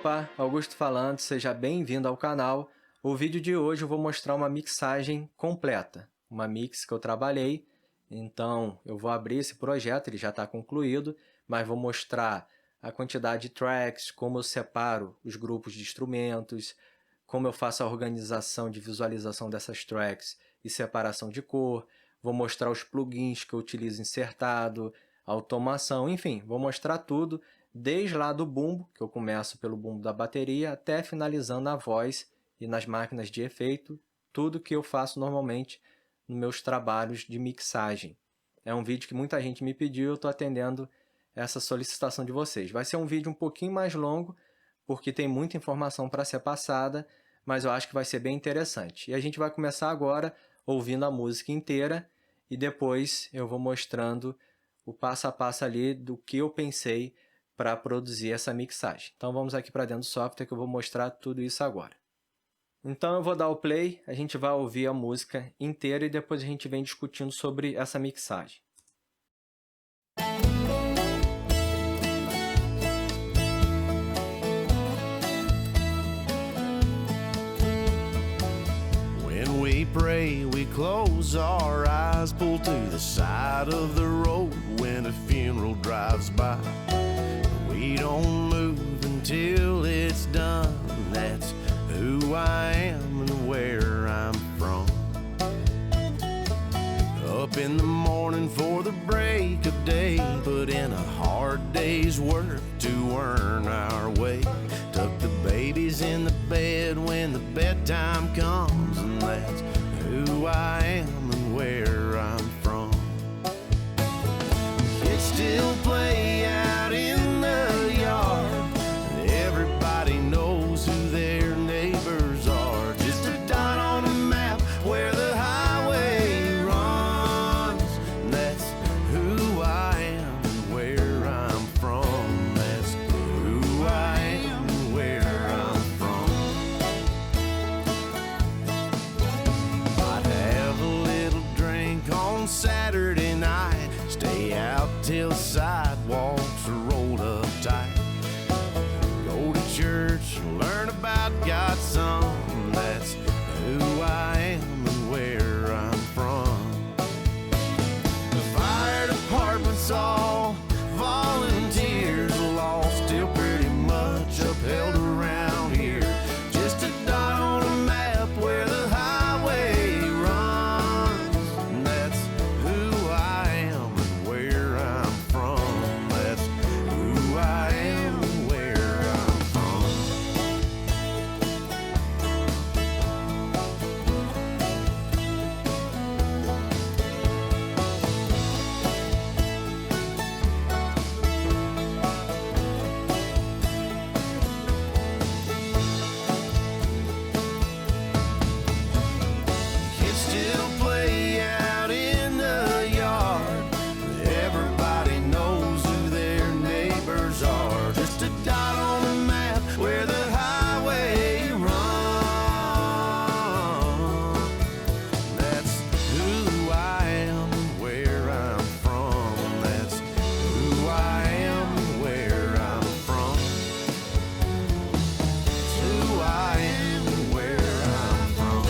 Opa, Augusto falando, seja bem-vindo ao canal. O vídeo de hoje eu vou mostrar uma mixagem completa, uma mix que eu trabalhei. Então eu vou abrir esse projeto, ele já está concluído, mas vou mostrar a quantidade de tracks, como eu separo os grupos de instrumentos, como eu faço a organização de visualização dessas tracks e separação de cor. Vou mostrar os plugins que eu utilizo insertado, automação, enfim, vou mostrar tudo, desde lá do bumbo, que eu começo pelo bumbo da bateria, até finalizando na voz e nas máquinas de efeito, tudo que eu faço normalmente nos meus trabalhos de mixagem. É um vídeo que muita gente me pediu, eu estou atendendo essa solicitação de vocês. Vai ser um vídeo um pouquinho mais longo, porque tem muita informação para ser passada, mas eu acho que vai ser bem interessante. E a gente vai começar agora ouvindo a música inteira, e depois eu vou mostrando o passo a passo ali do que eu pensei para produzir essa mixagem. Então vamos aqui para dentro do software que eu vou mostrar tudo isso agora. Então eu vou dar o play, a gente vai ouvir a música inteira e depois a gente vem discutindo sobre essa mixagem. When we pray, we close our eyes, pull to the side of the road when a funeral drives by. We don't move until it's done. That's who I am and where I'm from. Up in the morning for the break of day, put in a hard day's work to earn our way. Tuck the babies in the bed when the bedtime comes, and that's who I am and where I'm from. Kids still play out in the yard. Everybody knows who their neighbors are. Just a dot on a map where the highway runs. That's who I am and where I'm from. That's who I am and where I'm from. I'd have a little drink on Saturday night, stay out till the sidewalks are rolled up tight. Go to church, learn about God's Son. That's who I am and where I'm from. The fire department's all volunteers, law still pretty much upheld around here. Just a dot on a map where the highway runs. And that's who I am and where I'm from. That's who I am and where I'm from. Kids still play out in the yard. Everybody knows who their neighbors are. Just a dot on the map where the highway runs. That's who I am and where I'm from. That's who I am and where I'm from. It's who I am and where I'm from.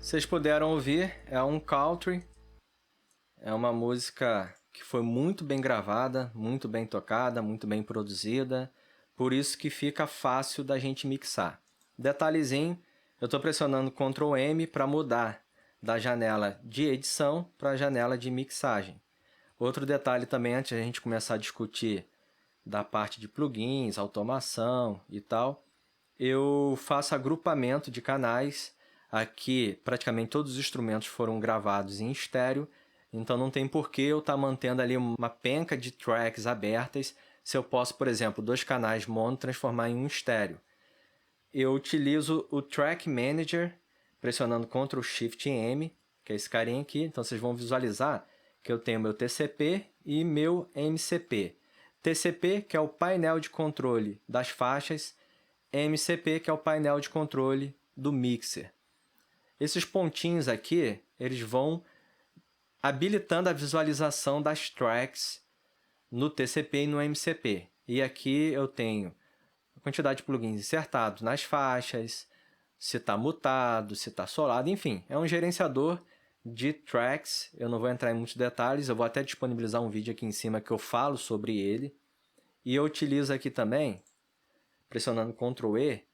Vocês puderam ouvir, é um country, é uma música que foi muito bem gravada, muito bem tocada, muito bem produzida, por isso que fica fácil da gente mixar. Detalhezinho, eu estou pressionando Ctrl M para mudar da janela de edição para a janela de mixagem. Outro detalhe também, antes de a gente começar a discutir da parte de plugins, automação e tal, eu faço agrupamento de canais. Aqui, praticamente todos os instrumentos foram gravados em estéreo, então não tem por que eu estar mantendo ali uma penca de tracks abertas, se eu posso, por exemplo, 2 canais mono transformar em um estéreo. Eu utilizo o Track Manager, pressionando Ctrl Shift M, que é esse carinha aqui, então vocês vão visualizar que eu tenho meu TCP e meu MCP. TCP, que é o painel de controle das faixas, MCP, que é o painel de controle do mixer. Esses pontinhos aqui, eles vão habilitando a visualização das tracks no TCP e no MCP. E aqui eu tenho a quantidade de plugins insertados nas faixas, se está mutado, se está solado, enfim. É um gerenciador de tracks. Eu não vou entrar em muitos detalhes, eu vou até disponibilizar um vídeo aqui em cima que eu falo sobre ele. E eu utilizo aqui também, pressionando Ctrl E,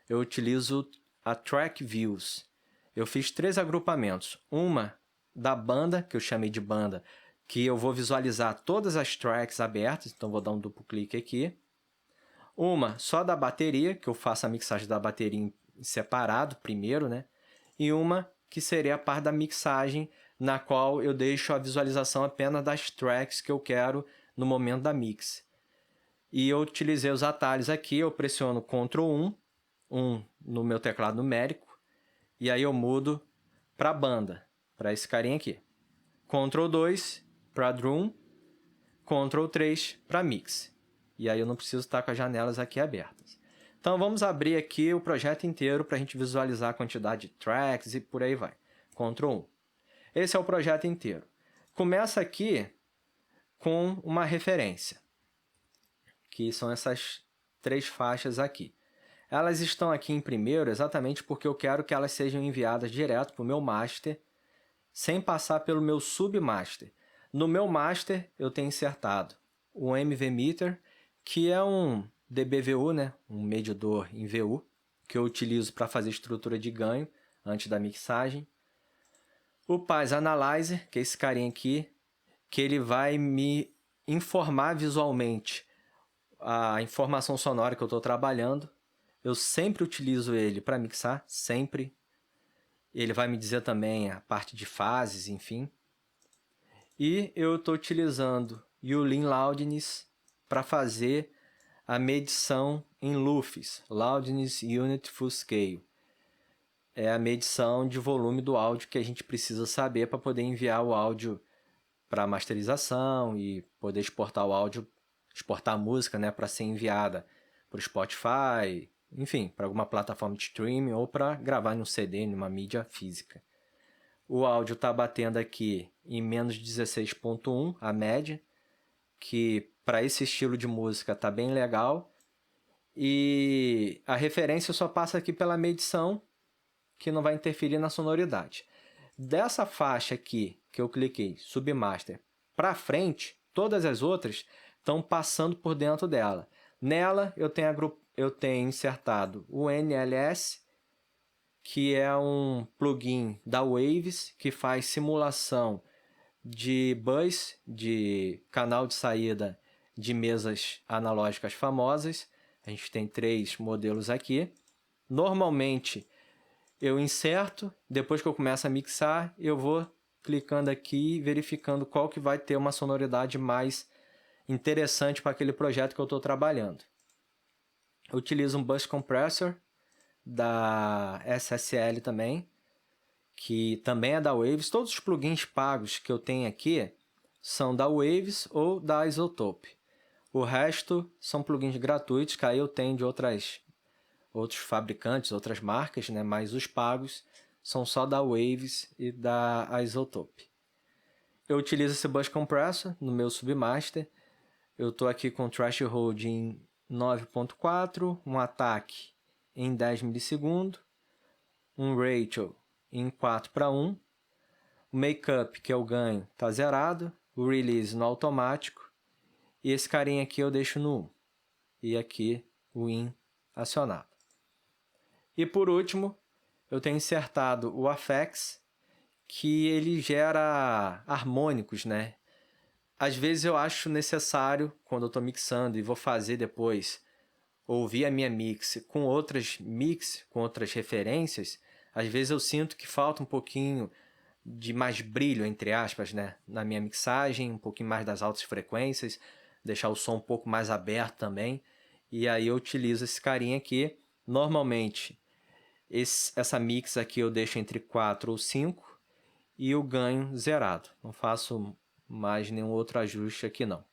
eu utilizo a Track Views. Eu fiz 3 agrupamentos. Uma da banda, que eu chamei de banda, que eu vou visualizar todas as tracks abertas, então vou dar um duplo clique aqui. Uma só da bateria, que eu faço a mixagem da bateria em separado primeiro, né? E uma que seria a parte da mixagem, na qual eu deixo a visualização apenas das tracks que eu quero no momento da mix. E eu utilizei os atalhos aqui, eu pressiono Ctrl 1 no meu teclado numérico, e aí eu mudo para banda, para esse carinha aqui. Ctrl 2 para drum, Ctrl 3 para mix. E aí eu não preciso estar com as janelas aqui abertas. Então vamos abrir aqui o projeto inteiro para a gente visualizar a quantidade de tracks e por aí vai. Ctrl 1. Esse é o projeto inteiro. Começa aqui com uma referência, que são essas 3 faixas aqui. Elas estão aqui em primeiro exatamente porque eu quero que elas sejam enviadas direto para o meu master, sem passar pelo meu submaster. No meu master eu tenho insertado o MV Meter, que é um dBVU, né? Um medidor em VU, que eu utilizo para fazer estrutura de ganho antes da mixagem. O Paz Analyzer, que é esse carinha aqui, que ele vai me informar visualmente a informação sonora que eu estou trabalhando. Eu sempre utilizo ele para mixar, sempre. Ele vai me dizer também a parte de fases, enfim. E eu estou utilizando o Lean Loudness para fazer a medição em LUFS, Loudness Unit Full Scale. É a medição de volume do áudio que a gente precisa saber para poder enviar o áudio para masterização e poder exportar o áudio, exportar a música, né, para ser enviada para o Spotify, enfim, para alguma plataforma de streaming ou para gravar em um CD, em uma mídia física. O áudio está batendo aqui em menos de 16.1, a média, que para esse estilo de música está bem legal. E a referência só passa aqui pela medição, que não vai interferir na sonoridade. Dessa faixa aqui, que eu cliquei, Submaster, para frente, todas as outras estão passando por dentro dela. Nela, eu tenho insertado o NLS, que é um plugin da Waves, que faz simulação de bus, de canal de saída de mesas analógicas famosas. A gente tem 3 modelos aqui. Normalmente, eu inserto, depois que eu começo a mixar, eu vou clicando aqui, verificando qual que vai ter uma sonoridade mais interessante para aquele projeto que eu estou trabalhando. Eu utilizo um Bus Compressor da SSL também, que também é da Waves. Todos os plugins pagos que eu tenho aqui são da Waves ou da Isotope. O resto são plugins gratuitos, que aí eu tenho de outros fabricantes, outras marcas, né? Mas os pagos são só da Waves e da Isotope. Eu utilizo esse Bus Compressor no meu Submaster. Eu estou aqui com o threshold em 9.4, um ataque em 10 milissegundos, um ratio em 4:1, o makeup, que é o ganho, está zerado, o release no automático, e esse carinha aqui eu deixo no 1, e aqui o in acionado. E por último, eu tenho insertado o Affects, que ele gera harmônicos, né? Às vezes eu acho necessário, quando eu estou mixando e vou fazer depois, ouvir a minha mix com outras referências, às vezes eu sinto que falta um pouquinho de mais brilho, entre aspas, né, na minha mixagem, um pouquinho mais das altas frequências, deixar o som um pouco mais aberto também, e aí eu utilizo esse carinha aqui. Normalmente, essa mix aqui eu deixo entre 4 ou 5, e o ganho zerado. Não faço mais nenhum outro ajuste aqui não.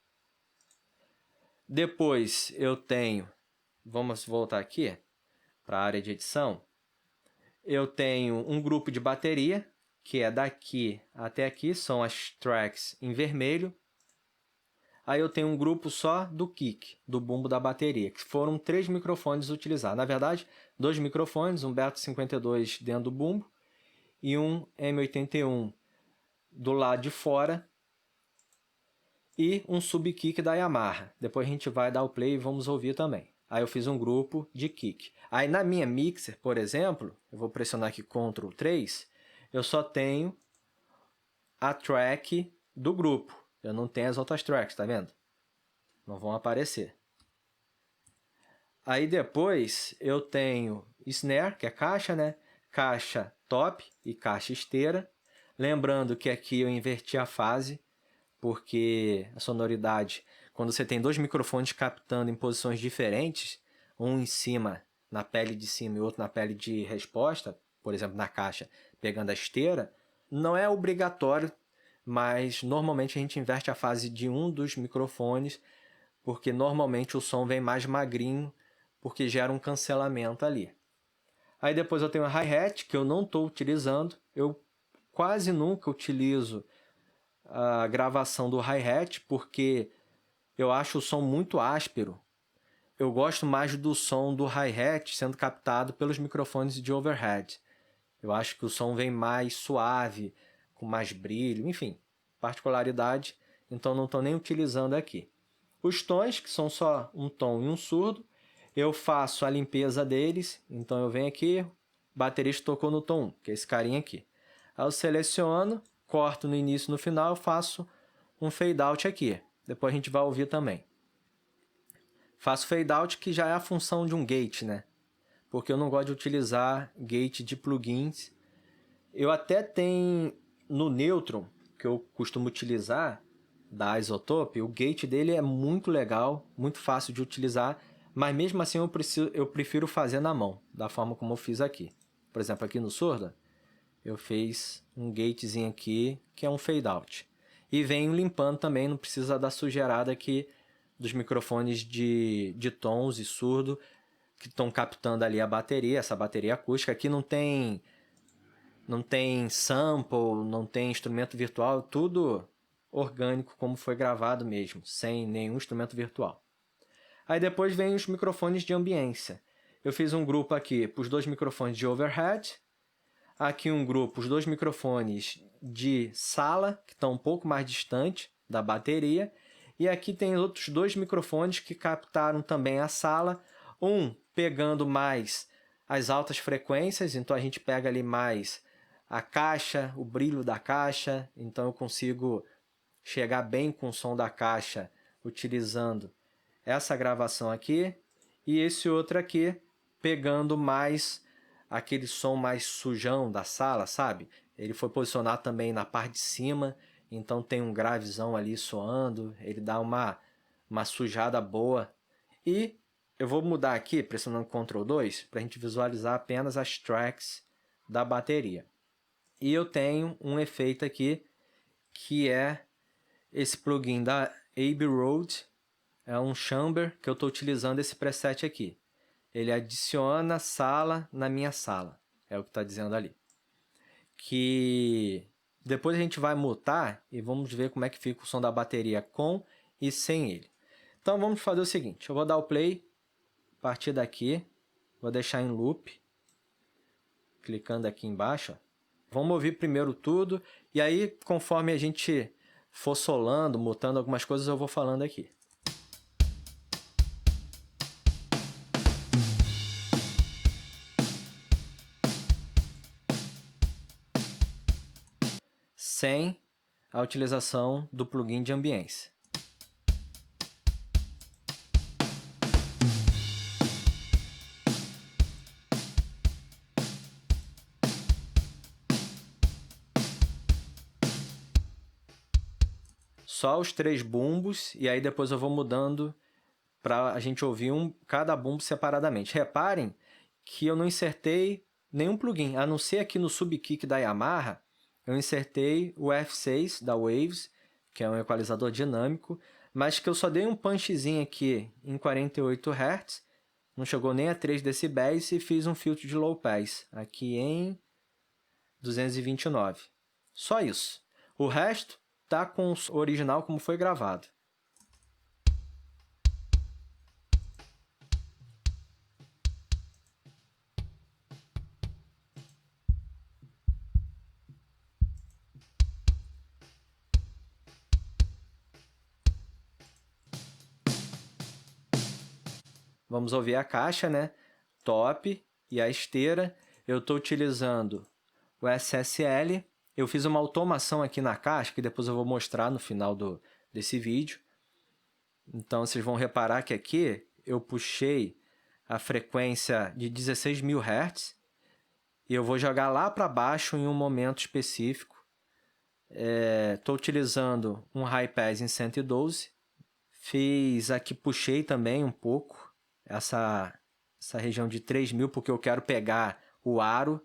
Depois eu tenho, vamos voltar aqui para a área de edição, eu tenho um grupo de bateria, que é daqui até aqui, são as tracks em vermelho. Aí eu tenho um grupo só do kick, do bumbo da bateria, que foram 3 microfones utilizados. Na verdade, 2 microfones, um Beta-52 dentro do bumbo e um M81 do lado de fora e um sub-kick da Yamaha. Depois a gente vai dar o play e vamos ouvir também. Aí eu fiz um grupo de kick. Aí na minha mixer, por exemplo, eu vou pressionar aqui Ctrl 3, eu só tenho a track do grupo. Eu não tenho as outras tracks, tá vendo? Não vão aparecer. Aí depois eu tenho snare, que é caixa, né? Caixa top e caixa esteira. Lembrando que aqui eu inverti a fase, porque a sonoridade, quando você tem 2 microfones captando em posições diferentes, um em cima, na pele de cima e outro na pele de resposta, por exemplo, na caixa, pegando a esteira, não é obrigatório, mas normalmente a gente inverte a fase de um dos microfones, porque normalmente o som vem mais magrinho, porque gera um cancelamento ali. Aí depois eu tenho a hi-hat, que eu não estou utilizando, eu quase nunca utilizo a gravação do hi-hat, porque eu acho o som muito áspero. Eu gosto mais do som do hi-hat sendo captado pelos microfones de overhead. Eu acho que o som vem mais suave, com mais brilho, enfim, particularidade, então não estou nem utilizando aqui. Os tons, que são só um tom e um surdo, eu faço a limpeza deles, então eu venho aqui, o baterista tocou no tom 1, que é esse carinha aqui. Aí eu seleciono, corto no início e no final, eu faço um fade out aqui. Depois a gente vai ouvir também. Faço fade out, que já é a função de um gate, né? Porque eu não gosto de utilizar gate de plugins. Eu até tenho no Neutron, que eu costumo utilizar, da Isotope, o gate dele é muito legal, muito fácil de utilizar, mas mesmo assim eu prefiro fazer na mão, da forma como eu fiz aqui. Por exemplo, aqui no Surda, eu fiz um gatezinho aqui, que é um fade out. E venho limpando também, não precisa dar sujeirada aqui dos microfones de tons e surdo, que estão captando ali a bateria, essa bateria acústica. Aqui não tem sample, não tem instrumento virtual, tudo orgânico como foi gravado mesmo, sem nenhum instrumento virtual. Aí depois vem os microfones de ambiência. Eu fiz um grupo aqui para os 2 microfones de overhead, aqui um grupo, os 2 microfones de sala, que estão um pouco mais distante da bateria, e aqui tem outros 2 microfones que captaram também a sala, um pegando mais as altas frequências, então a gente pega ali mais a caixa, o brilho da caixa, então eu consigo chegar bem com o som da caixa utilizando essa gravação aqui, e esse outro aqui pegando mais aquele som mais sujão da sala, sabe? Ele foi posicionado também na parte de cima, então tem um gravezão ali soando, ele dá uma sujada boa. E eu vou mudar aqui, pressionando Ctrl 2, para a gente visualizar apenas as tracks da bateria. E eu tenho um efeito aqui, que é esse plugin da Abbey Road, é um chamber que eu estou utilizando esse preset aqui. Ele adiciona sala na minha sala, é o que está dizendo ali. Que depois a gente vai mutar e vamos ver como é que fica o som da bateria com e sem ele. Então vamos fazer o seguinte, eu vou dar o play a partir daqui, vou deixar em loop, clicando aqui embaixo. Ó. Vamos ouvir primeiro tudo, e aí conforme a gente for solando, mutando algumas coisas, eu vou falando aqui. Sem a utilização do plugin de ambiência. Só os 3 bumbos, e aí depois eu vou mudando para a gente ouvir cada bumbo separadamente. Reparem que eu não insertei nenhum plugin, a não ser aqui no subkick da Yamaha, eu insertei o F6 da Waves, que é um equalizador dinâmico, mas que eu só dei um punchzinho aqui em 48 Hz, não chegou nem a 3 decibéis, e fiz um filtro de low pass aqui em 229. Só isso. O resto tá com o original como foi gravado. Vamos ouvir a caixa, né? Top. E a esteira. Eu estou utilizando o SSL. Eu fiz uma automação aqui na caixa, que depois eu vou mostrar no final desse vídeo. Então, vocês vão reparar que aqui eu puxei a frequência de 16.000 Hz. E eu vou jogar lá para baixo em um momento específico. Estou utilizando um high pass em 112. Fiz aqui, puxei também um pouco essa região de 3.000, porque eu quero pegar o aro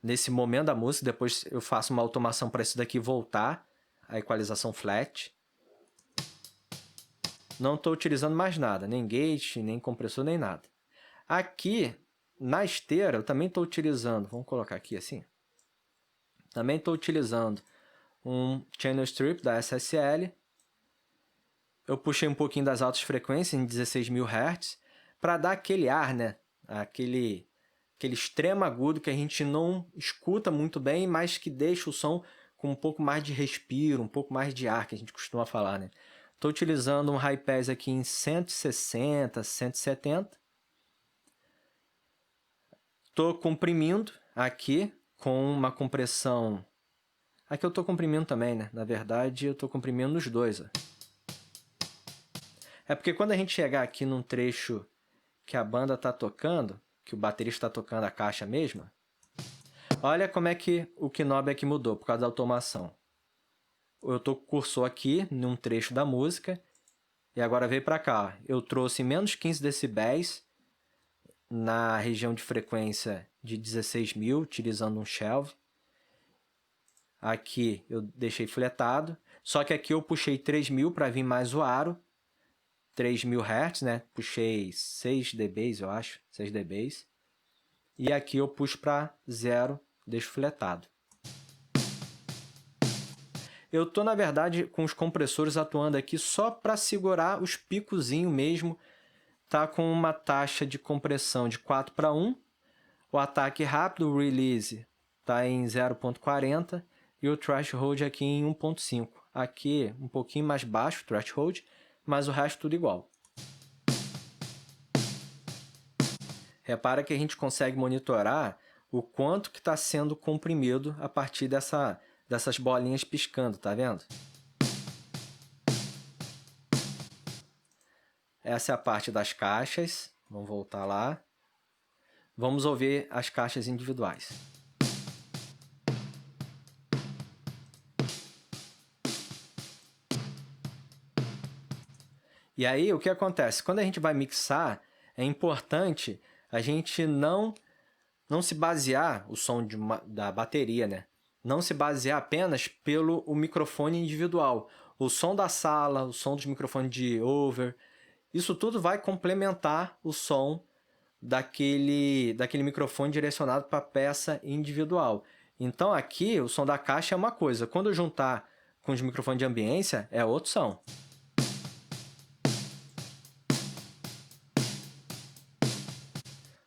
nesse momento da música. Depois eu faço uma automação para isso daqui voltar a equalização flat. Não estou utilizando mais nada, nem gate, nem compressor, nem nada. Aqui na esteira eu também estou utilizando, vamos colocar aqui assim, também estou utilizando um channel strip da SSL. Eu puxei um pouquinho das altas frequências em 16.000 Hz para dar aquele ar, né? Aquele extremo agudo que a gente não escuta muito bem, mas que deixa o som com um pouco mais de respiro, um pouco mais de ar, que a gente costuma falar, né? Estou utilizando um high pass aqui em 160, 170. Estou comprimindo aqui com uma compressão... Aqui eu estou comprimindo também, né? Na verdade, eu estou comprimindo nos dois, ó. É porque quando a gente chegar aqui num trecho que a banda está tocando, que o baterista está tocando a caixa mesmo, olha como é que o knob aqui mudou por causa da automação. Eu estou com o cursor aqui num trecho da música e agora veio para cá. Eu trouxe menos 15 decibéis na região de frequência de 16.000, utilizando um shelve. Aqui eu deixei fletado, só que aqui eu puxei 3.000 para vir mais o aro. 3.000 Hz, né? Puxei 6 dB, eu acho, 6 dB. E aqui eu puxo para 0, deixo fletado. Eu estou, na verdade, com os compressores atuando aqui só para segurar os picozinhos mesmo. Tá com uma taxa de compressão de 4:1. O ataque rápido, o release, está em 0.40. E o threshold aqui em 1.5. Aqui um pouquinho mais baixo o threshold, mas o resto tudo igual. Repara que a gente consegue monitorar o quanto que está sendo comprimido a partir dessas bolinhas piscando, tá vendo? Essa é a parte das caixas. Vamos voltar lá. Vamos ouvir as caixas individuais. E aí, o que acontece? Quando a gente vai mixar, é importante a gente não se basear, o som da bateria, né? Não se basear apenas pelo microfone individual. O som da sala, o som dos microfones de over, isso tudo vai complementar o som daquele microfone direcionado para a peça individual. Então, aqui, o som da caixa é uma coisa. Quando eu juntar com os microfones de ambiência, é outro som.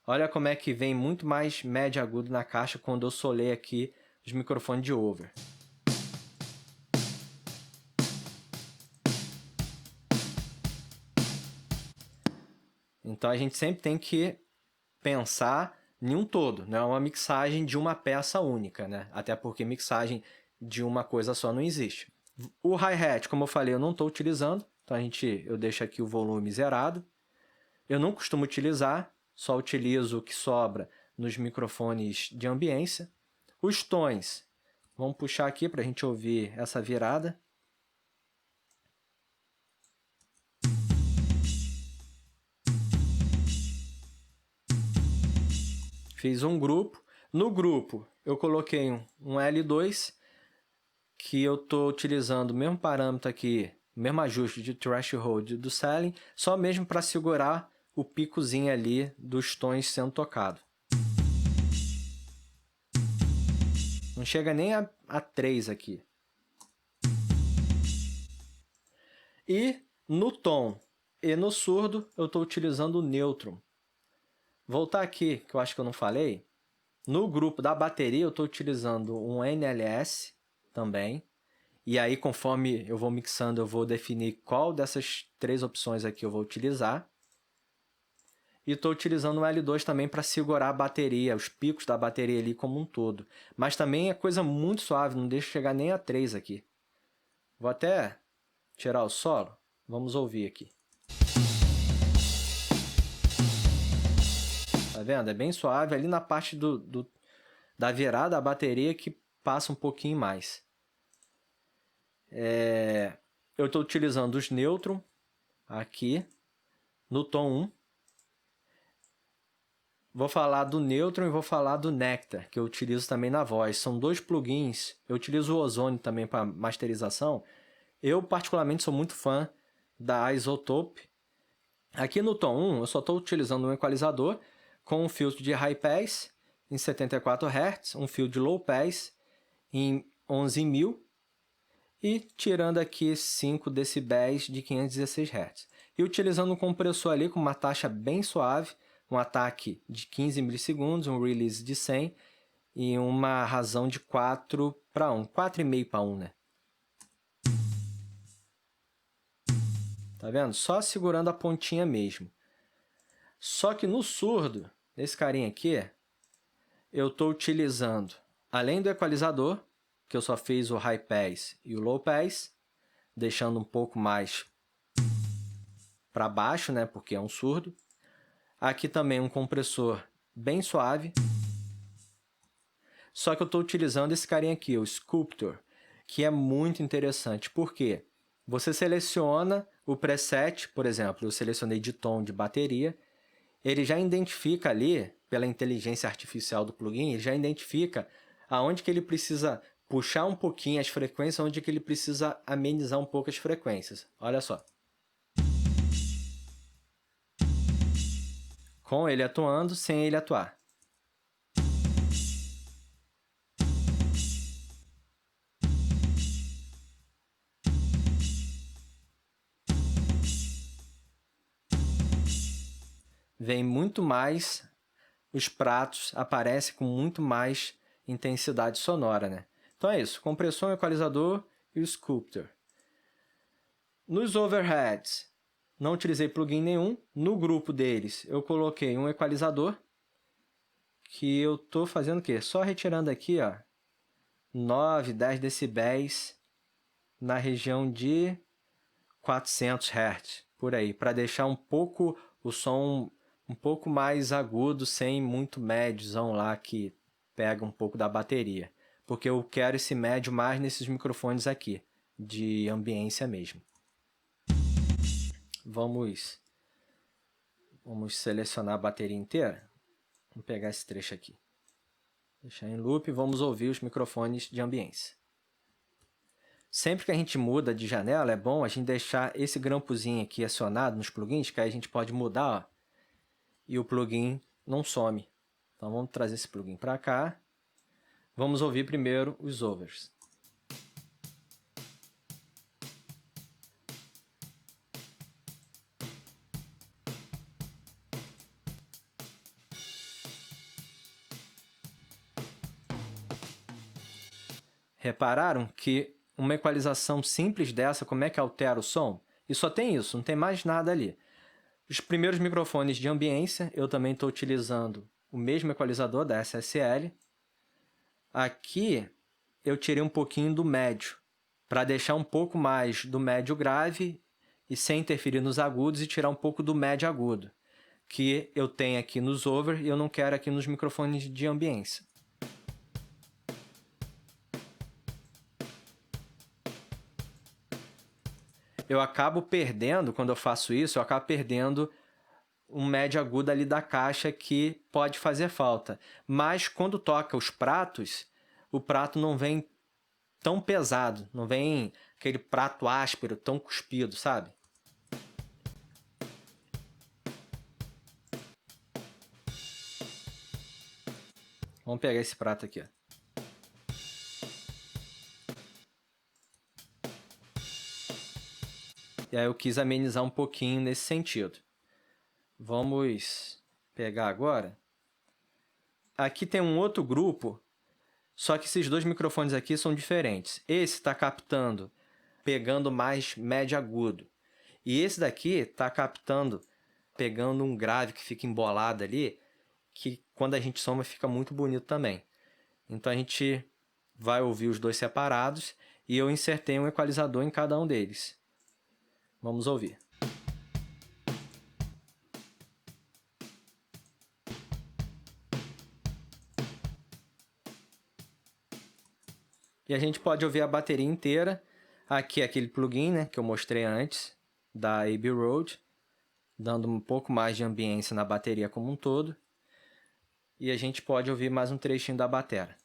Olha como é que vem muito mais médio agudo na caixa quando eu solei aqui os microfones de over. Então a gente sempre tem que pensar em um todo, não é uma mixagem de uma peça única, né? Até porque mixagem de uma coisa só não existe. O hi-hat, como eu falei, eu não estou utilizando, então eu deixo aqui o volume zerado. Eu não costumo utilizar, só utilizo o que sobra nos microfones de ambiência. Os tons, vamos puxar aqui para a gente ouvir essa virada. Fiz um grupo. No grupo, eu coloquei um L2. que eu estou utilizando o mesmo parâmetro aqui, o mesmo ajuste de threshold do ceiling, só mesmo para segurar o picozinho ali dos tons sendo tocado. Não chega nem a 3 aqui. E no tom e no surdo, eu estou utilizando o neutro. Voltar aqui, que eu acho que eu não falei. No grupo da bateria, eu estou utilizando um NLS também. E aí, conforme eu vou mixando, eu vou definir qual dessas 3 opções aqui eu vou utilizar. E estou utilizando um L2 também para segurar a bateria, os picos da bateria ali como um todo. Mas também é coisa muito suave, não deixa chegar nem a 3 aqui. Vou até tirar o solo. Vamos ouvir aqui. Tá vendo? É bem suave. Ali na parte da virada da bateria que passa um pouquinho mais. Eu estou utilizando os Neutron aqui no tom 1. Vou falar do Neutron e vou falar do Nectar, que eu utilizo também na voz. São 2 plugins. Eu utilizo o Ozone também para masterização. Eu, particularmente, sou muito fã da Isotope. Aqui no tom 1, eu só estou utilizando um equalizador com um filtro de High Pass em 74 Hz, um filtro de Low Pass em 11.000 e tirando aqui 5 decibéis de 516 Hz. E utilizando um compressor ali com uma taxa bem suave, um ataque de 15 milissegundos, um release de 100 e uma razão de 4:1, 4,5:1, né? Tá vendo? Só segurando a pontinha mesmo. Só que no surdo, nesse carinha aqui, eu estou utilizando, além do equalizador, que eu só fiz o High Pass e o Low Pass, deixando um pouco mais para baixo, né? Porque é um surdo. Aqui também um compressor bem suave. Só que eu estou utilizando esse carinha aqui, o Sculptor, que é muito interessante. Por quê? Você seleciona o preset, por exemplo, eu selecionei de tom de bateria, ele já identifica ali, pela inteligência artificial do plugin, ele já identifica aonde que ele precisa puxar um pouquinho as frequências, onde que ele precisa amenizar um pouco as frequências. Olha só. Com ele atuando, sem ele atuar. Vem muito mais, os pratos aparecem com muito mais intensidade sonora, né? Então é isso, compressor, equalizador e o Sculptor. Nos overheads, não utilizei plugin nenhum. No grupo deles, eu coloquei um equalizador, que eu estou fazendo o quê? Só retirando aqui, ó, 9, 10 decibéis na região de 400 Hz, por aí, para deixar um pouco o som um pouco mais agudo, sem muito médiozão lá que pega um pouco da bateria. Porque eu quero esse médio mais nesses microfones aqui, de ambiência mesmo. Vamos selecionar a bateria inteira. Vamos pegar esse trecho aqui. Deixar em loop e vamos ouvir os microfones de ambiência. Sempre que a gente muda de janela, é bom a gente deixar esse grampozinho aqui acionado nos plugins, que aí a gente pode mudar, ó, e o plugin não some. Então vamos trazer esse plugin para cá. Vamos ouvir primeiro os overs. Repararam que uma equalização simples dessa, como é que altera o som? E só tem isso, não tem mais nada ali. Os primeiros microfones de ambiência, eu também estou utilizando o mesmo equalizador da SSL. Aqui eu tirei um pouquinho do médio, para deixar um pouco mais do médio grave e sem interferir nos agudos e tirar um pouco do médio agudo, que eu tenho aqui nos over e eu não quero aqui nos microfones de ambiência. Eu acabo perdendo, quando eu faço isso, eu acabo perdendo um médio agudo ali da caixa que pode fazer falta. Mas quando toca os pratos, o prato não vem tão pesado, não vem aquele prato áspero, tão cuspido, sabe? Vamos pegar esse prato aqui, ó. E aí eu quis amenizar um pouquinho nesse sentido. Vamos pegar agora. Aqui tem um outro grupo, só que esses dois microfones aqui são diferentes. Esse está captando, pegando mais médio agudo. E esse daqui está captando, pegando um grave que fica embolado ali, que quando a gente soma fica muito bonito também. Então a gente vai ouvir os dois separados e eu insertei um equalizador em cada um deles. Vamos ouvir. E a gente pode ouvir a bateria inteira. Aqui é aquele plugin, né, que eu mostrei antes, da Abbey Road, dando um pouco mais de ambiência na bateria como um todo. E a gente pode ouvir mais um trechinho da bateria.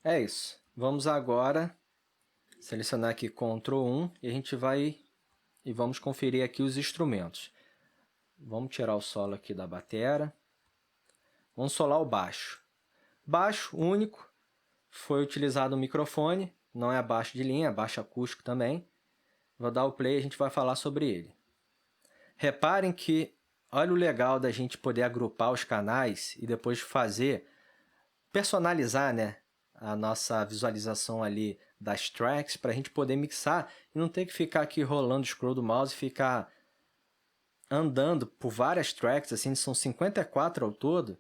É isso. Vamos agora selecionar aqui Ctrl 1 e a gente vai e vamos conferir aqui os instrumentos. Vamos tirar o solo aqui da bateria. Vamos solar o baixo. Baixo único, foi utilizado um microfone, não é baixo de linha, é baixo acústico também. Vou dar o play e a gente vai falar sobre ele. Reparem que, olha o legal da gente poder agrupar os canais e depois personalizar, né, a nossa visualização ali das tracks para a gente poder mixar e não ter que ficar aqui rolando o scroll do mouse e ficar andando por várias tracks, assim, são 54 ao todo.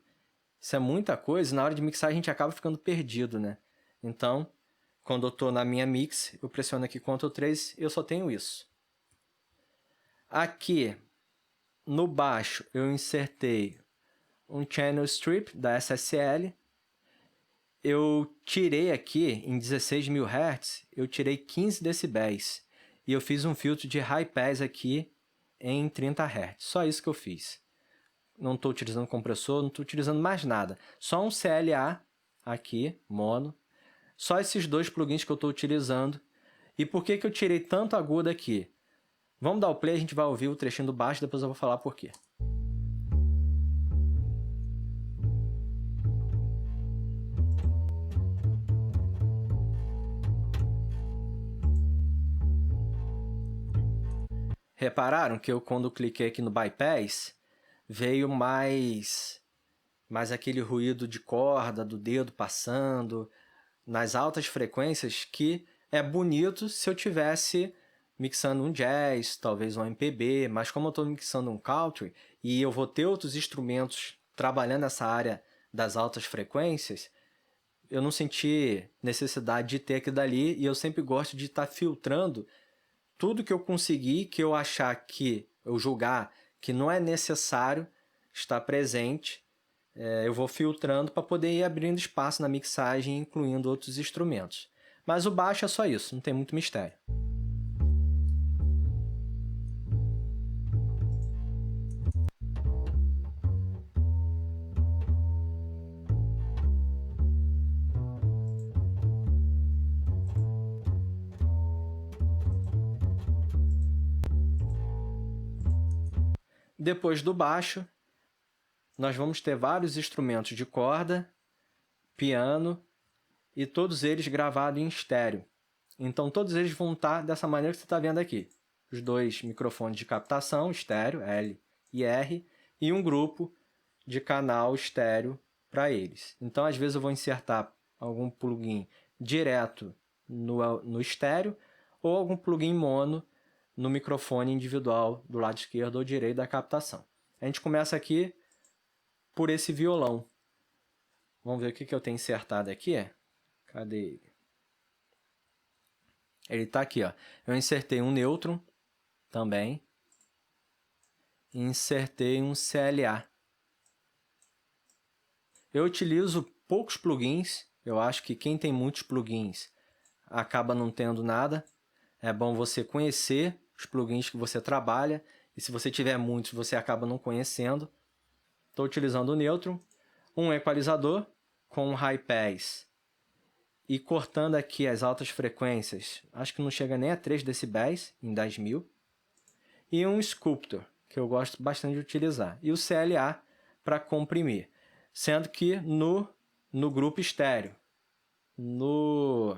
Isso é muita coisa, e na hora de mixar a gente acaba ficando perdido, né? Então, quando eu estou na minha mix, eu pressiono aqui Ctrl 3 e eu só tenho isso. Aqui, no baixo, eu insertei um Channel Strip da SSL. Eu tirei aqui, em 16.000 Hz, eu tirei 15 decibéis. E eu fiz um filtro de High Pass aqui em 30 Hz. Só isso que eu fiz. Não estou utilizando compressor, não estou utilizando mais nada. Só um CLA aqui, mono. Só esses dois plugins que eu estou utilizando. E por que eu tirei tanto agudo aqui? Vamos dar o play, a gente vai ouvir o trechinho do baixo, depois eu vou falar por quê. Repararam que eu, quando cliquei aqui no Bypass, veio mais aquele ruído de corda, do dedo passando, nas altas frequências, que é bonito se eu tivesse mixando um jazz, talvez um MPB, mas como eu estou mixando um country e eu vou ter outros instrumentos trabalhando nessa área das altas frequências, eu não senti necessidade de ter aquilo dali e eu sempre gosto de estar filtrando tudo que eu conseguir, que eu achar que, eu julgar que não é necessário estar presente, eu vou filtrando para poder ir abrindo espaço na mixagem, incluindo outros instrumentos. Mas o baixo é só isso, não tem muito mistério. Depois do baixo, nós vamos ter vários instrumentos de corda, piano e todos eles gravados em estéreo. Então todos eles vão estar dessa maneira que você está vendo aqui. Os dois microfones de captação estéreo, L e R, e um grupo de canal estéreo para eles. Então, às vezes eu vou insertar algum plugin direto no estéreo ou algum plugin mono no microfone individual do lado esquerdo ou direito da captação. A gente começa aqui por esse violão. Vamos ver o que eu tenho insertado aqui. Cadê ele? Ele está aqui, ó. Eu insertei um nêutron também. E insertei um CLA. Eu utilizo poucos plugins. Eu acho que quem tem muitos plugins acaba não tendo nada. É bom você conhecer os plugins que você trabalha. E se você tiver muitos, você acaba não conhecendo. Estou utilizando o nêutron, um equalizador com um high pass e cortando aqui as altas frequências, acho que não chega nem a 3 decibéis em 10.000, e um sculptor, que eu gosto bastante de utilizar, e o CLA para comprimir, sendo que no grupo estéreo, no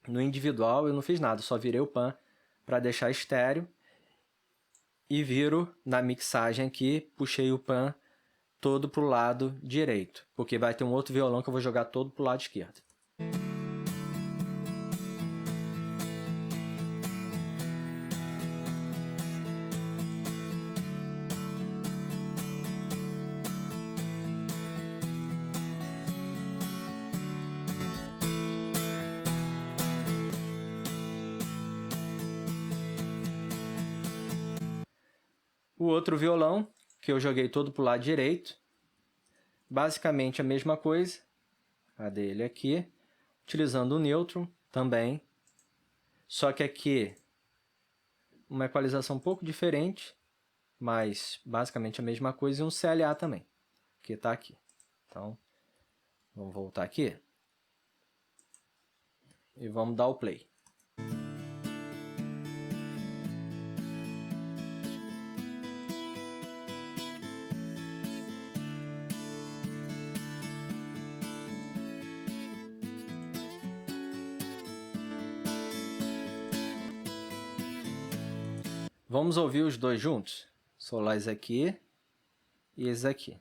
individual eu não fiz nada, só virei o pan para deixar estéreo e viro na mixagem aqui, puxei o pan todo para o lado direito, porque vai ter um outro violão que eu vou jogar todo para o lado esquerdo. O outro violão, que eu joguei todo para o lado direito, basicamente a mesma coisa. Cadê ele aqui? Utilizando o nêutron também, só que aqui uma equalização um pouco diferente, mas basicamente a mesma coisa, e um CLA também, que está aqui. Então, vamos voltar aqui e vamos dar o play. Vamos ouvir os dois juntos? Solar esse aqui e esse aqui.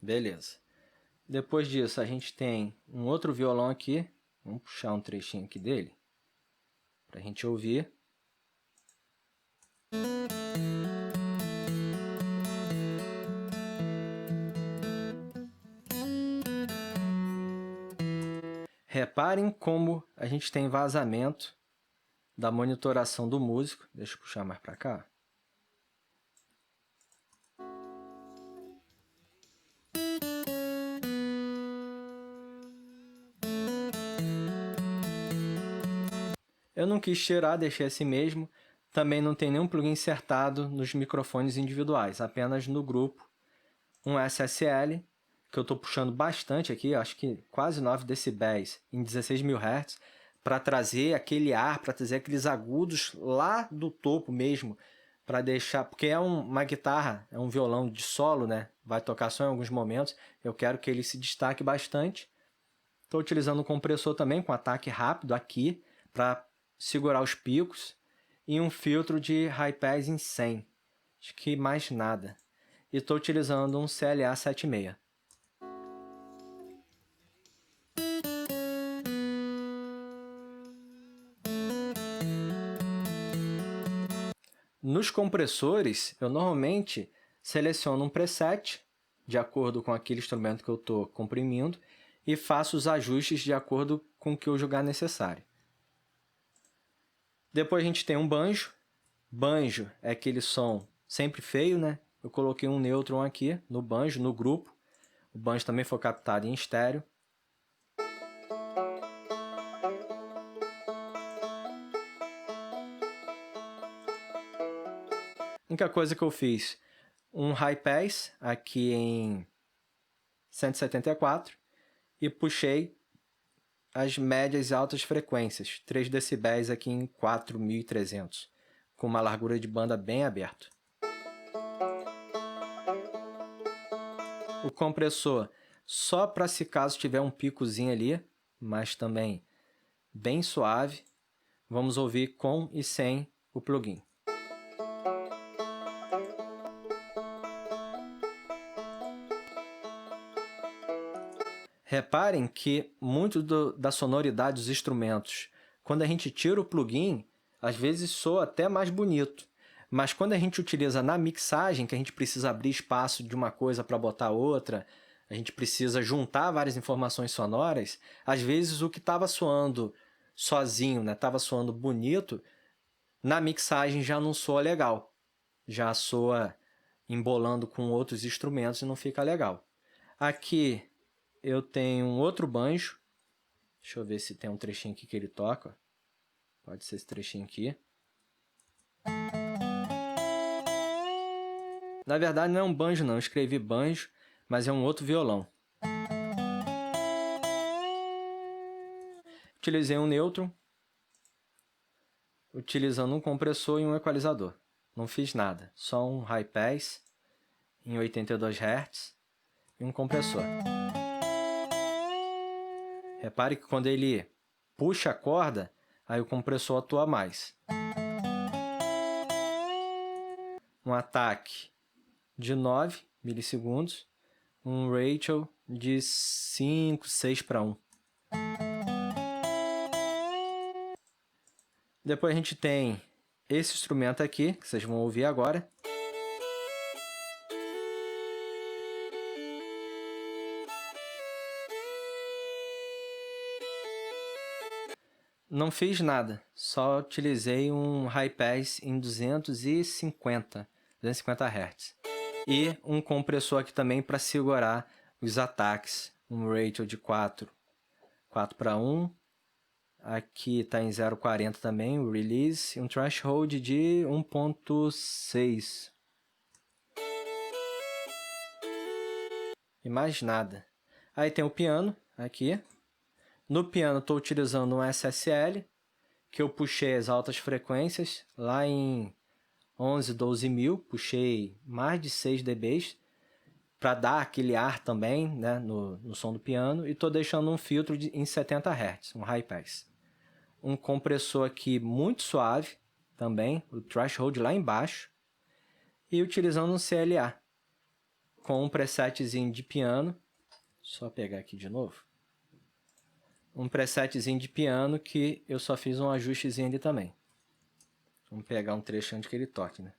Beleza. Depois disso, a gente tem um outro violão aqui. Vamos puxar um trechinho aqui dele para a gente ouvir. Reparem como a gente tem vazamento da monitoração do músico. Deixa eu puxar mais para cá. Eu não quis tirar, deixei assim mesmo. Também não tem nenhum plugin insertado nos microfones individuais, apenas no grupo. Um SSL, que eu estou puxando bastante aqui, acho que quase 9 decibéis em 16.000 Hz, para trazer aquele ar, para trazer aqueles agudos lá do topo mesmo, para deixar, porque é uma guitarra, é um violão de solo, né? Vai tocar só em alguns momentos, eu quero que ele se destaque bastante. Estou utilizando um compressor também com ataque rápido aqui, para segurar os picos, e um filtro de high pass em 100, acho que mais nada. E estou utilizando um CLA 76. Nos compressores, eu normalmente seleciono um preset de acordo com aquele instrumento que eu estou comprimindo e faço os ajustes de acordo com o que eu julgar necessário. Depois a gente tem um banjo. Banjo é aquele som sempre feio, né? Eu coloquei um nêutron aqui no banjo, no grupo. O banjo também foi captado em estéreo. A única coisa que eu fiz, um high pass aqui em 174 e puxei as médias e altas frequências, 3 decibéis aqui em 4.300, com uma largura de banda bem aberta. O compressor só para se caso tiver um picozinho ali, mas também bem suave. Vamos ouvir com e sem o plugin. Reparem que muito da sonoridade dos instrumentos, quando a gente tira o plugin, às vezes soa até mais bonito. Mas quando a gente utiliza na mixagem, que a gente precisa abrir espaço de uma coisa para botar outra, a gente precisa juntar várias informações sonoras, às vezes o que estava soando sozinho, né, estava soando bonito, na mixagem já não soa legal. Já soa embolando com outros instrumentos e não fica legal. Aqui eu tenho um outro banjo. Deixa eu ver se tem um trechinho aqui que ele toca. Pode ser esse trechinho aqui. Na verdade não é um banjo não, eu escrevi banjo, mas é um outro violão. Utilizei um neutro, utilizando um compressor e um equalizador. Não fiz nada, só um high pass em 82 Hz e um compressor. Repare que quando ele puxa a corda, aí o compressor atua mais. Um ataque de 9 milissegundos, um ratio de 5, 6 para 1. Depois a gente tem esse instrumento aqui, que vocês vão ouvir agora. Não fiz nada, só utilizei um high pass em 250 Hz. E um compressor aqui também para segurar os ataques, um ratio de 4 para 1. Aqui está em 0,40 também, o release, e um threshold de 1,6. E mais nada. Aí tem o piano, aqui. No piano estou utilizando um SSL, que eu puxei as altas frequências, lá em 11, 12 mil, puxei mais de 6 dB, para dar aquele ar também, né, no som do piano, e estou deixando um filtro em 70 Hz, um high pass. Um compressor aqui muito suave, também, o threshold lá embaixo, e utilizando um CLA, com um presetzinho de piano, só pegar aqui de novo, um presetzinho de piano que eu só fiz um ajustezinho ali também. Vamos pegar um trecho antes que ele toque, né?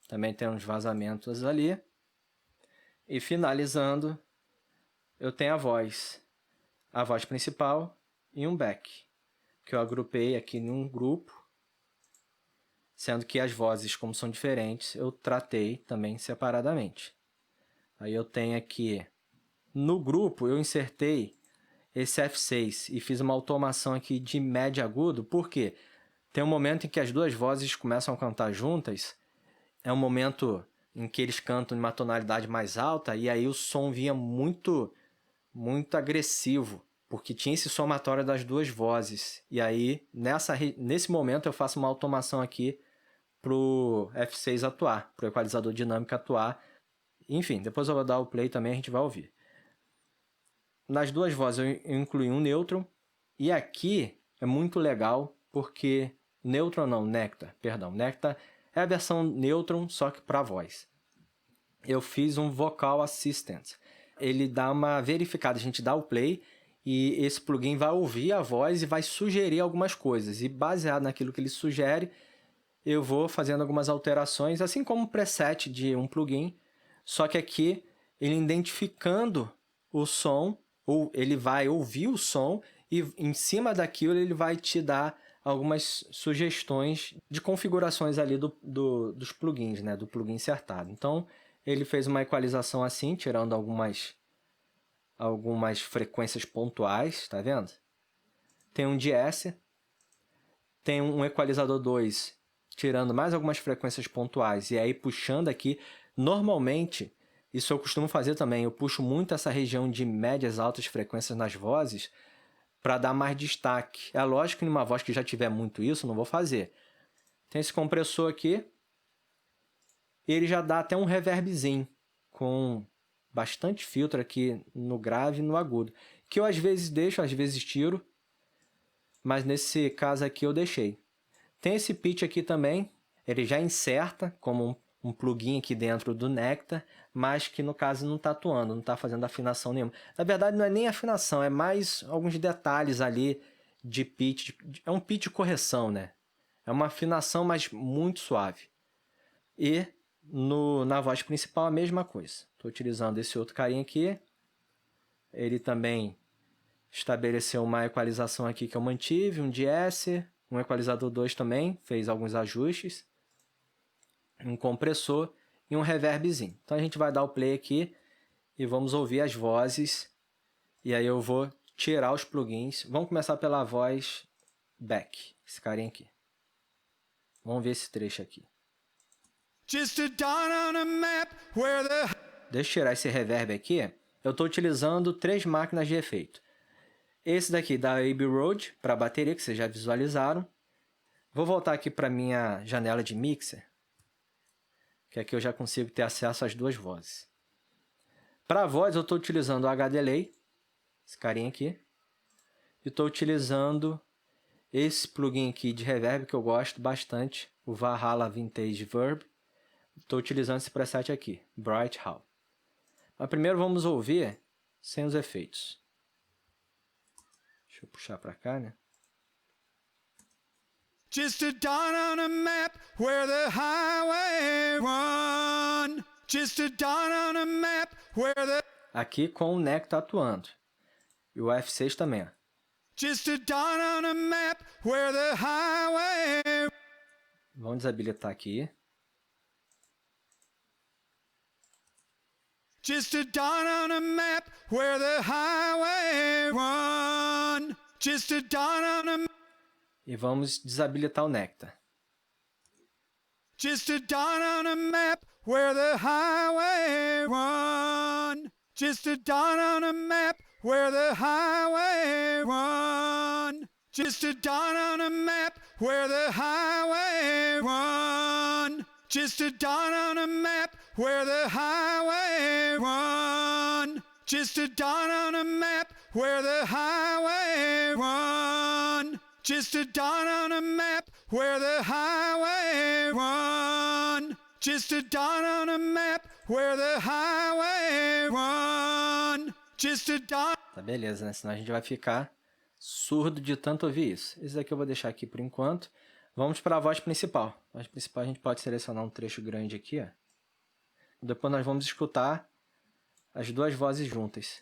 Também tem uns vazamentos ali. E finalizando, eu tenho a voz principal e um back, que eu agrupei aqui num grupo, sendo que as vozes, como são diferentes, eu tratei também separadamente. Aí eu tenho aqui, no grupo, eu insertei esse F6 e fiz uma automação aqui de médio agudo, porque tem um momento em que as duas vozes começam a cantar juntas, é um momento em que eles cantam em uma tonalidade mais alta, e aí o som vinha muito agressivo, porque tinha esse somatório das duas vozes. E aí, nesse momento, eu faço uma automação aqui para o F6 atuar, para o equalizador dinâmico atuar. Enfim, depois eu vou dar o play também, a gente vai ouvir. Nas duas vozes eu incluí um neutron, e aqui é muito legal, porque Nectar é a versão neutron, só que para voz. Eu fiz um Vocal Assistant. Ele dá uma verificada, a gente dá o play, e esse plugin vai ouvir a voz e vai sugerir algumas coisas. E baseado naquilo que ele sugere, eu vou fazendo algumas alterações, assim como um preset de um plugin, só que aqui ele identificando o som, ou ele vai ouvir o som, e em cima daquilo ele vai te dar algumas sugestões de configurações ali dos plugins, né, do plugin insertado. Então, ele fez uma equalização assim, tirando algumas frequências pontuais, tá vendo? Tem um DS, tem um equalizador 2, tirando mais algumas frequências pontuais, e aí puxando aqui. Normalmente, Isso eu costumo fazer também. Eu puxo muito essa região de médias altas frequências nas vozes para dar mais destaque. É lógico que numa voz que já tiver muito isso, não vou fazer. Tem esse compressor aqui. Ele já dá até um reverbzinho com bastante filtro aqui no grave e no agudo, que eu às vezes deixo, às vezes tiro, mas nesse caso aqui eu deixei. Tem esse pitch aqui também, ele já inserta como um plugin aqui dentro do Nectar, mas que no caso não está atuando, não está fazendo afinação nenhuma. Na verdade não é nem afinação, é mais alguns detalhes ali de pitch, é um pitch de correção, né? É uma afinação, mas muito suave. E na voz principal a mesma coisa. Estou utilizando esse outro carinha aqui. Ele também estabeleceu uma equalização aqui que eu mantive, um DS, um equalizador 2 também, fez alguns ajustes, um compressor e um reverbzinho. Então a gente vai dar o play aqui e vamos ouvir as vozes. E aí eu vou tirar os plugins. Vamos começar pela voz back, esse carinha aqui. Vamos ver esse trecho aqui. Just a dot on a map where the... Deixa eu tirar esse reverb aqui. Eu estou utilizando 3 máquinas de efeito. Esse daqui da Abbey Road, para bateria, que vocês já visualizaram. Vou voltar aqui para minha janela de mixer, que aqui eu já consigo ter acesso às duas vozes. Para a voz eu estou utilizando o HDelay, esse carinha aqui. E estou utilizando esse plugin aqui de reverb que eu gosto bastante, o Valhalla Vintage Verb. Estou utilizando esse preset aqui, Bright Hall. Mas primeiro vamos ouvir sem os efeitos. Deixa eu puxar para cá, né? Just a dot on a map where the highway run. Just a dot on a map where the... Aqui com o Nectar atuando. E o F6 também, ó. Just a dot on a map where the highway... Vamos desabilitar aqui. Just a dot on a map where the highway run. Just a dot on a... E vamos desabilitar o Nectar. Just a dot on a map where the highway run. Just a dot on a map where the highway run. Just a dot on a map where the highway run. Just a dot on a map where the highway run. Just a dot on a map where the highway run. Just a dot on a map where the highway run. Just a dot on a map where the highway run. Just a dot... Tá beleza, né? Senão a gente vai ficar surdo de tanto ouvir isso. Esse daqui eu vou deixar aqui por enquanto. Vamos para a voz principal. A voz principal a gente pode selecionar um trecho grande aqui, ó. Depois nós vamos escutar as duas vozes juntas.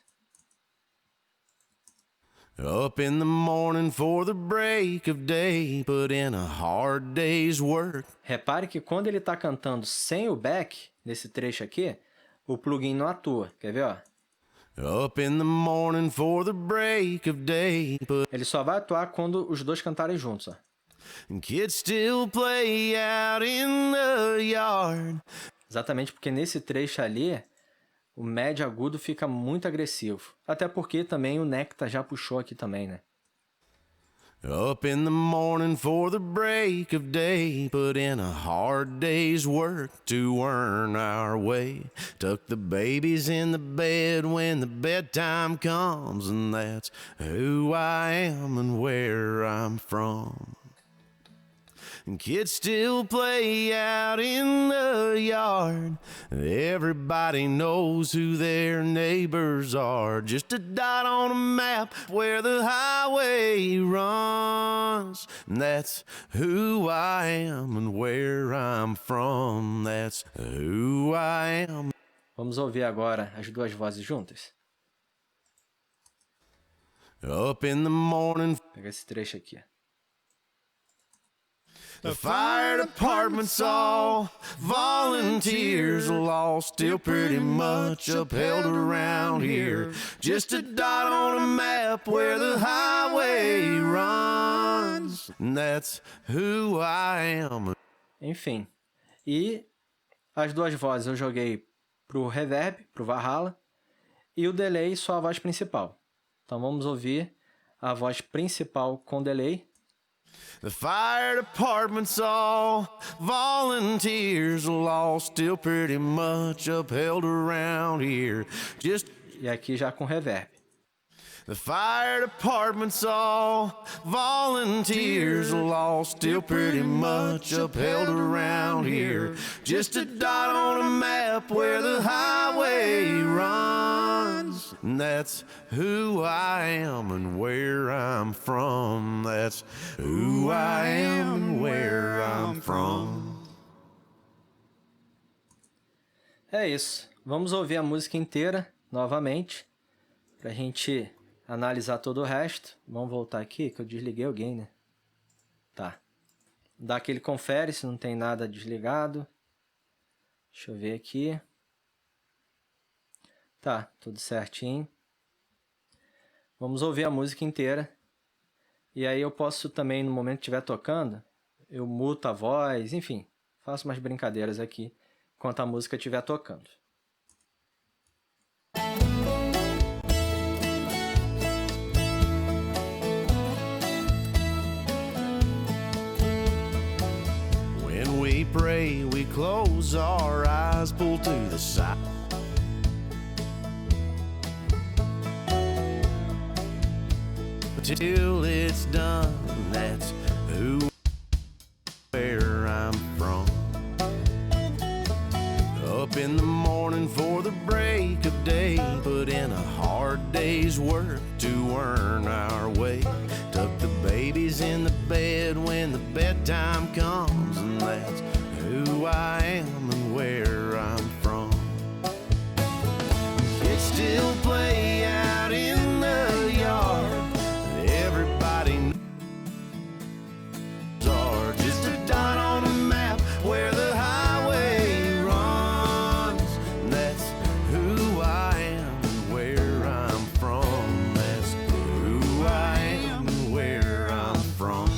Up in the morning for the break of day, put in a hard day's work. Repare que quando ele está cantando sem o back, nesse trecho aqui, o plugin não atua. Quer ver, ó? Up in the morning for the break of day, Ele só vai atuar quando os dois cantarem juntos, ó. Kids still play out in the yard. Exatamente porque nesse trecho ali, o médio agudo fica muito agressivo. Até porque também o Nectar já puxou aqui também, né? Up in the morning for the break of day, put in a hard day's work to earn our way. Tuck the babies in the bed when the bedtime comes, and that's who I am and where I'm from. And kids still play out in the yard. Everybody knows who their neighbors are. Just a dot on a map where the highway runs. And that's who I am and where I'm from. That's who I am. Vamos ouvir agora as duas vozes juntas. Up in the morning. Pega esse trecho aqui. The fire department's all volunteers, law still pretty much upheld around here. Just a dot on a map where the highway runs. And that's who I am. Enfim. E as duas vozes eu joguei para o reverb, para o Valhalla, e o delay só a voz principal. Então vamos ouvir a voz principal com delay. The fire department's all volunteers, law still pretty much upheld around here. E aqui já com reverb. The fire department's all volunteers, law still pretty much upheld around here. Just a dot on a map where the highway runs. And that's who I am and where I'm from. That's who I am and where I'm from. É isso. Vamos ouvir a música inteira novamente pra gente analisar todo o resto. Vamos voltar aqui, que eu desliguei alguém, né? Tá. Dá aquele confere se não tem nada desligado. Deixa eu ver aqui. Tá, tudo certinho. Vamos ouvir a música inteira. E aí eu posso também, no momento que estiver tocando, eu muto a voz, enfim. Faço umas brincadeiras aqui, enquanto a música estiver tocando. We pray, we close our eyes, pull to the side. Till it's done, that's who, where I'm from. Up in the morning for the break of day, put in a hard day's work to earn our way. Tuck the babies in the bed when the bedtime comes, and that's who I am and where I'm from. Kids still play out in the yard. Everybody knows are just a dot on a map where the highway runs. And that's who I am and where I'm from. That's who I am and where I'm from.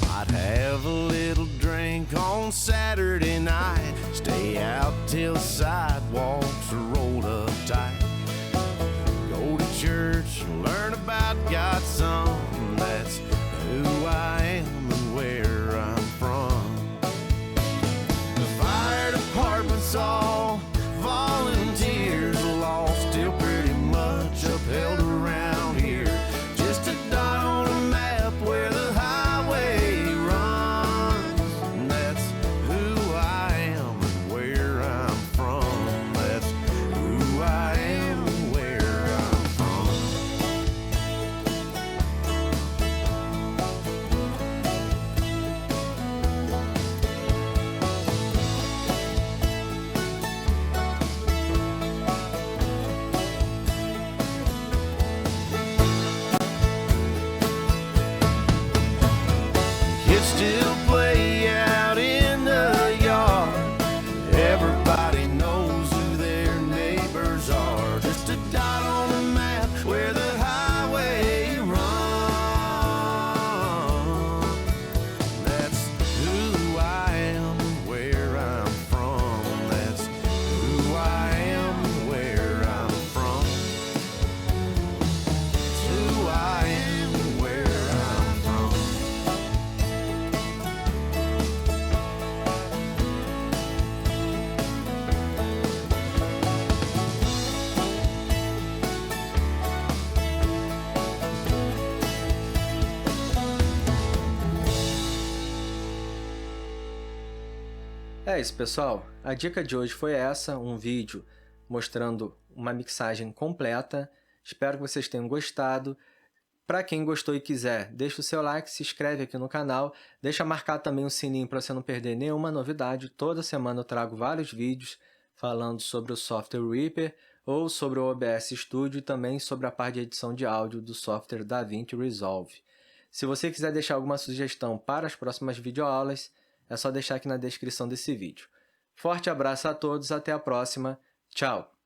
I'd have a little drink on Saturday night, stay out till the sidewalks are rolled up tight. Go to church, learn about God's Son. That's who I am and where I'm from. The fire department's all volunteers, law still pretty much upheld around here. Just a dot on a map where the highway runs. And that's who I am and where I'm from. That's who I am and where I'm from. Kids still play out in the yard. Everybody knows who their neighbors are. Just a dot on the map where the highway runs. That's who I am and where I'm from. That's who I am and where I'm from. It's who I am and where I'm from. É isso, pessoal. A dica de hoje foi essa, um vídeo mostrando uma mixagem completa. Espero que vocês tenham gostado. Para quem gostou e quiser, deixa o seu like, se inscreve aqui no canal, deixa marcar também o sininho para você não perder nenhuma novidade. Toda semana eu trago vários vídeos falando sobre o software Reaper ou sobre o OBS Studio e também sobre a parte de edição de áudio do software DaVinci Resolve. Se você quiser deixar alguma sugestão para as próximas videoaulas, é só deixar aqui na descrição desse vídeo. Forte abraço a todos, até a próxima, tchau!